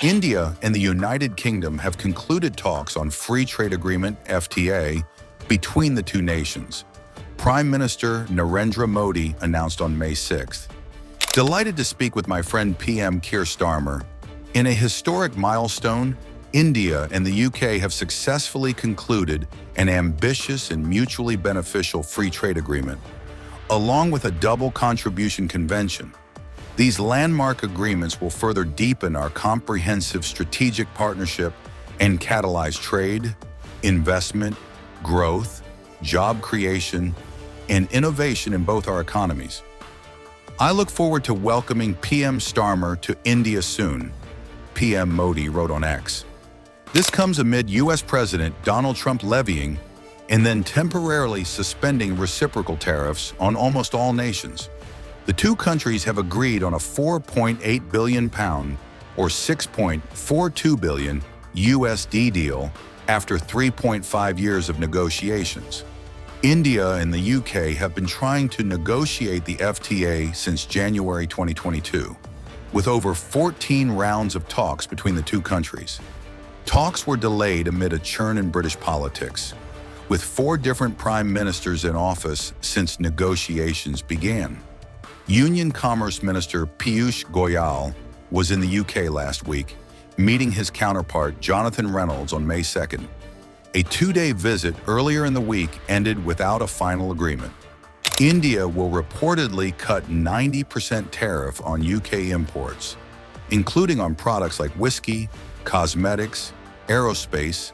India and the United Kingdom have concluded talks on Free Trade Agreement (FTA) between the two nations. Prime Minister Narendra Modi announced on May 6th. Delighted to speak with my friend PM Keir Starmer. In a historic milestone, India and the UK have successfully concluded an ambitious and mutually beneficial free trade agreement, along with a double contribution convention. These landmark agreements will further deepen our comprehensive strategic partnership and catalyze trade, investment, growth, job creation, and innovation in both our economies. I look forward to welcoming PM Starmer to India soon, PM Modi wrote on X. This comes amid US President Donald Trump levying and then temporarily suspending reciprocal tariffs on almost all nations. The two countries have agreed on a £4.8 billion or $6.42 billion USD deal after 3.5 years of negotiations. India and the UK have been trying to negotiate the FTA since January 2022, with over 14 rounds of talks between the two countries. Talks were delayed amid a churn in British politics, with 4 different prime ministers in office since negotiations began. Union Commerce Minister Piyush Goyal was in the UK last week, meeting his counterpart Jonathan Reynolds on May 2nd. A 2-day visit earlier in the week ended without a final agreement. India will reportedly cut 90% tariff on UK imports, including on products like whiskey, cosmetics, aerospace,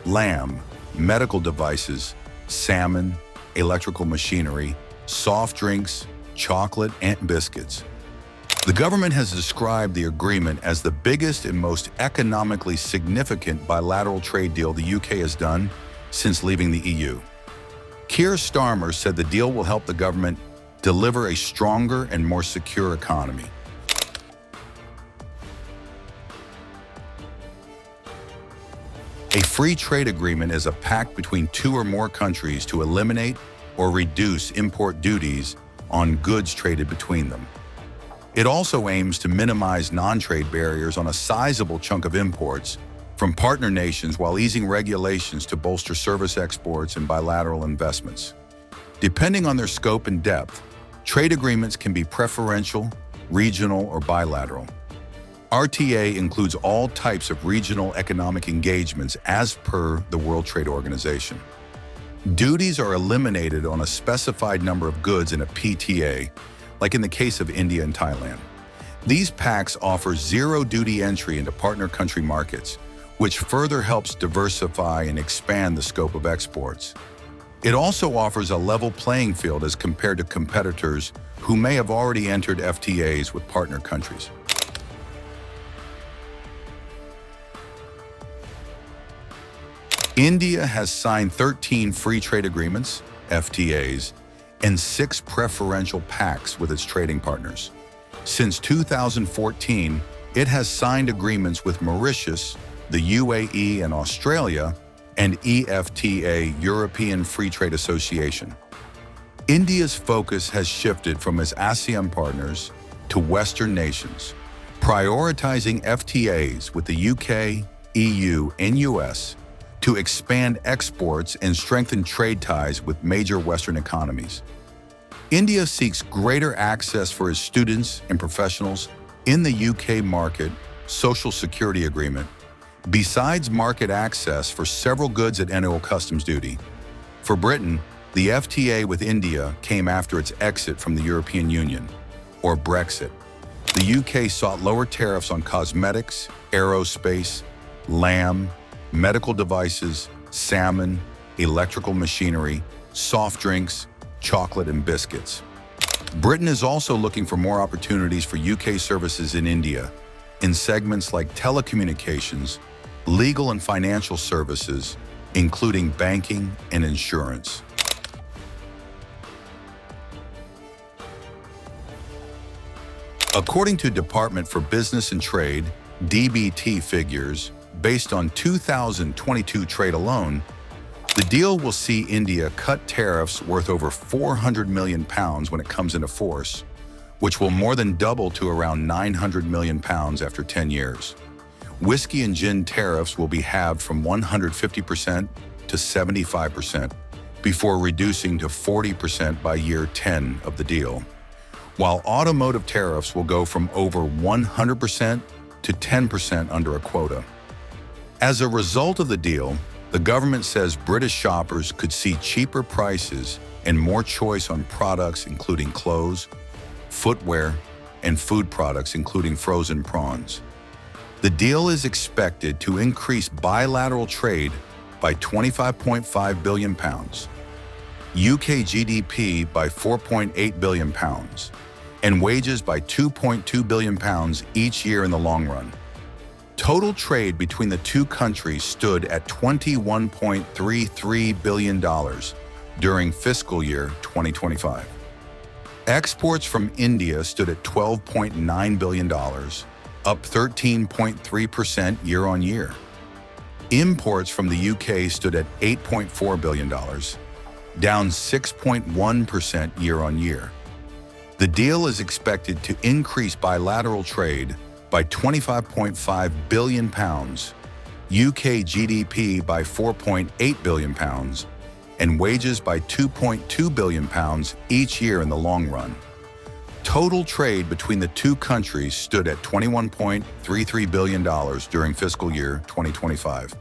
lamb, medical devices, salmon, electrical machinery, soft drinks, chocolate, and biscuits. The government has described the agreement as the biggest and most economically significant bilateral trade deal the UK has done since leaving the EU. Keir Starmer said the deal will help the government deliver a stronger and more secure economy. A free trade agreement is a pact between 2 or more countries to eliminate or reduce import duties on goods traded between them. It also aims to minimize non-trade barriers on a sizable chunk of imports from partner nations while easing regulations to bolster service exports and bilateral investments. Depending on their scope and depth, trade agreements can be preferential, regional, or bilateral. RTA includes all types of regional economic engagements as per the World Trade Organization. Duties are eliminated on a specified number of goods in a PTA, like in the case of India and Thailand. These pacts offer zero duty entry into partner country markets, which further helps diversify and expand the scope of exports. It also offers a level playing field as compared to competitors who may have already entered FTAs with partner countries. India has signed 13 free trade agreements, FTAs, and 6 preferential pacts with its trading partners. Since 2014, it has signed agreements with Mauritius, the UAE and Australia, and EFTA, European Free Trade Association. India's focus has shifted from its ASEAN partners to Western nations, prioritizing FTAs with the UK, EU, and US to expand exports and strengthen trade ties with major Western economies. India seeks greater access for its students and professionals in the UK market Social Security Agreement, besides market access for several goods at annual customs duty. For Britain, the FTA with India came after its exit from the European Union, or Brexit. The UK sought lower tariffs on cosmetics, aerospace, lamb, medical devices, salmon, electrical machinery, soft drinks, chocolate, and biscuits. Britain is also looking for more opportunities for UK services in India, in segments like telecommunications, legal and financial services, including banking and insurance. According to Department for Business and Trade, DBT figures, based on 2022 trade alone, the deal will see India cut tariffs worth over £400 million when it comes into force, which will more than double to around £900 million after 10 years. Whiskey and gin tariffs will be halved from 150% to 75%, before reducing to 40% by year 10 of the deal, while automotive tariffs will go from over 100% to 10% under a quota. As a result of the deal, the government says British shoppers could see cheaper prices and more choice on products including clothes, footwear, and food products including frozen prawns. The deal is expected to increase bilateral trade by £25.5 billion, UK GDP by £4.8 billion, and wages by £2.2 billion each year in the long run. Total trade between the two countries stood at $21.33 billion during fiscal year 2025. Exports from India stood at $12.9 billion, up 13.3% year-on-year. Imports from the UK stood at $8.4 billion, down 6.1% year-on-year. The deal is expected to increase bilateral trade by £25.5 billion, UK GDP by £4.8 billion, and wages by £2.2 billion each year in the long run. Total trade between the two countries stood at $21.33 billion during fiscal year 2025.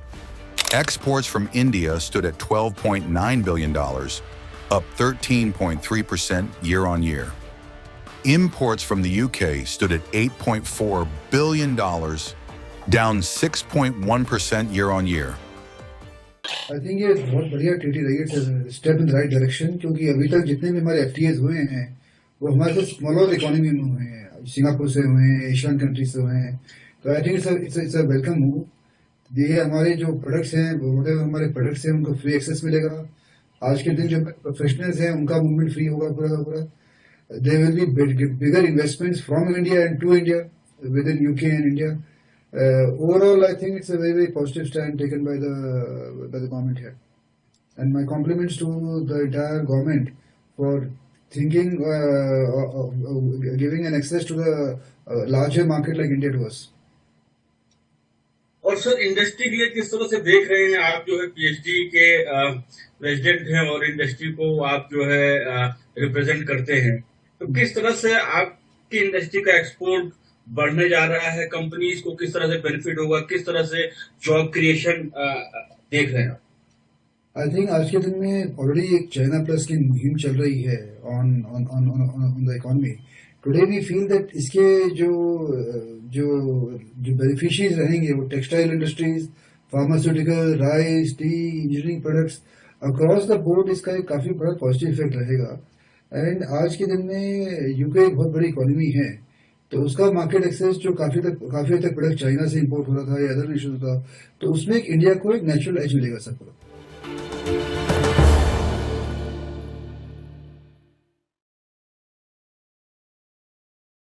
Exports from India stood at $12.9 billion, up 13.3% year-on-year. Imports from the UK stood at $8.4 billion, down 6.1% year-on-year. I think ये बहुत बढ़िया treaty रही है, step in the right direction, क्योंकि अभी तक जितने भी हमारे एफटीएज हुए हैं वो हमारे तो स्मॉलर इकोनॉमी में हुए हैं, सिंगापुर से हुए हैं, एशियन कंट्रीज से हुए हैं. तो I think it's a welcome move. ये हमारे जो प्रोडक्ट्स हैं, वो हमारे प्रोडक्ट्स हैं, उनको फ्री एक्सेस मिलेगा. आज के दिन जो प्रोफेशनल्स हैं उनका मूवमेंट फ्री होगा पूरा. There will be bigger investments from India and to India within UK and India. Overall, I think it's a very positive stand taken by the government here. And my compliments to the entire government for thinking of giving an access to the larger market like India to us. और sir industry के लिए किस तरह से देख रहे हैं आप, जो है पीएचडी के प्रेसिडेंट हैं और इंडस्ट्री को आप जो है रिप्रेजेंट करते हैं, तो किस तरह से आपकी इंडस्ट्री का एक्सपोर्ट बढ़ने जा रहा है, कंपनीज को किस तरह से बेनिफिट होगा, किस तरह से जॉब क्रिएशन देख रहे हैं? आई थिंक आज के दिन में ऑलरेडी एक चाइना प्लस की मुहिम चल रही है on the economy. Today we feel that इसके जो बेनिफिशियरीज रहेंगे वो textile industries, pharmaceutical, rice, tea, engineering products across the board. इसका एक काफी बड़ा पॉजिटिव इफेक्ट रहेगा. एंड आज के दिन में यूके एक बहुत बड़ी इकोनॉमी है, तो उसका मार्केट एक्सेस जो काफी हद तक प्रोडक्ट चाइना से इंपोर्ट हो रहा था या अदर इश्यूज था, तो उसमें इंडिया को एक नेचुरल एज मिलेगा सबको.